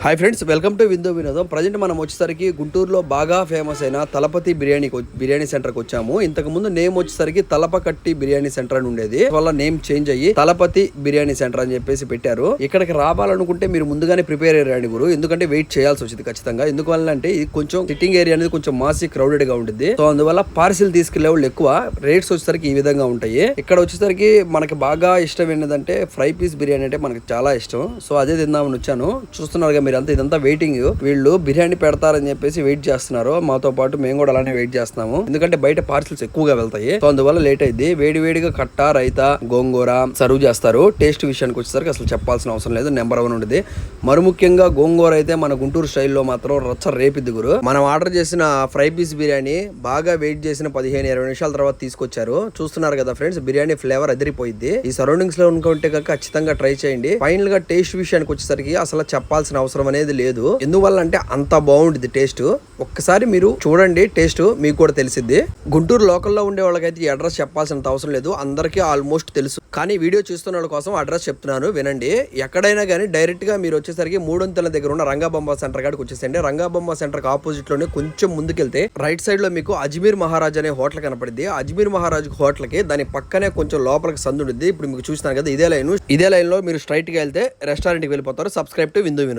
Hi friends, welcome to విందు వినోదం. Present మనం వచ్చేసరికి గుంటూరులో బాగా ఫేమస్ అయిన తలపతి బిర్యానీ సెంటర్కి వచ్చాము. ఇంతకు ముందు నేమ్ వచ్చేసరికి తలపకట్టి బిర్యానీ సెంటర్ అని ఉండేది. వల్ల నేమ్ చేంజ్ అయ్యి తలపతి బిర్యానీ సెంటర్ అని చెప్పేసి పెట్టారు. ఇక్కడికి రావాలనుకుంటే మీరు ముందుగానే ప్రిపేర్ అయ్యారండి గురు, ఎందుకంటే వెయిట్ చేయాల్సి వచ్చింది ఖచ్చితంగా. ఎందువల్ల అంటే ఇది కొంచెం సిట్టింగ్ ఏరియా అనేది కొంచెం మాసి క్రౌడెడ్ గా ఉంటుంది. సో అందువల్ల పార్సిల్ తీసుకెళ్లే వాళ్ళు ఎక్కువ. రేట్స్ వచ్చేసరికి ఈ విధంగా ఉంటాయి. ఇక్కడ వచ్చేసరికి మనకి బాగా ఇష్టం ఏంటంటే ఫ్రై పీస్ బిర్యానీ అంటే మనకి చాలా ఇష్టం. సో అదే తిందామని వచ్చాను. చూస్తున్నారు మీరంతా, ఇదంతా వెయిటింగ్. వీళ్ళు బిర్యానీ పెడతారని చెప్పేసి వెయిట్ చేస్తున్నారు. మాతో పాటు మేము కూడా అలానే వెయిట్ చేస్తున్నాము, ఎందుకంటే బయట పార్సిల్స్ ఎక్కువగా వెళ్తాయి. సో అందువల్ల లేట్ అయింది. వేడి వేడిగా కట్ట, రైతా, గోంగూర సర్వ్ చేస్తారు. టేస్ట్ విషయానికి వచ్చేసరికి అసలు చెప్పాల్సిన అవసరం లేదు, నెంబర్ 1 ఉంటుంది. మరి ముఖ్యంగా గోంగూర అయితే మన గుంటూరు స్టైల్లో మాత్రం రచ్చ రేపిద్ది గురు. మనం ఆర్డర్ చేసిన ఫ్రై పీస్ బిర్యానీ బాగా వెయిట్ చేసిన 15-20 నిమిషాల తర్వాత తీసుకొచ్చారు. చూస్తున్నారు కదా ఫ్రెండ్స్, బిర్యానీ ఫ్లేవర్ అదిరిపోయింది. ఈ సరౌండింగ్స్ లో ఉంటే ఖచ్చితంగా ట్రై చేయండి. ఫైనల్ గా టేస్ట్ విషయానికి వచ్చేసరికి అసలు చెప్పాల్సిన అవసరం అనేది లేదు. ఎందువల్ల అంటే అంత బాగుంటుంది టేస్ట్. ఒక్కసారి మీరు చూడండి, టేస్ట్ మీకు కూడా తెలిసిద్ది. గుంటూరు లోకల్లో ఉండే వాళ్ళకైతే ఈ అడ్రస్ చెప్పాల్సినంత అవసరం లేదు, అందరికీ ఆల్మోస్ట్ తెలుసు. కానీ వీడియో చూస్తున్న వాళ్ళ కోసం అడ్రస్ చెప్తున్నాను, వినండి. ఎక్కడైనా కానీ డైరెక్ట్ గా మీరు వచ్చేసరికి మూడొంతుల దగ్గర ఉన్న రంగాబొమ్మ సెంటర్ కాడికి వచ్చేసండి. రంగాబొమ్మ సెంటర్ కి ఆపోజిట్ లోనే కొంచెం ముందుకెళ్తే రైట్ సైడ్ లో మీకు అజ్మీర్ మహారాజ్ అనే హోటల్ కనపడింది. అజ్మీర్ మహారాజ్ హోటల్ కి దాని పక్కనే కొంచెం లోపలికి సందు ఉంటుంది. ఇప్పుడు మీకు చూస్తున్నారు కదా, ఇదే లైన్ లో మీరు స్ట్రైట్ గా వెళ్తే రెస్టారెంట్ కి వెళ్ళిపోతారు. సబ్స్క్రైబ్ టు విందు వినోదం.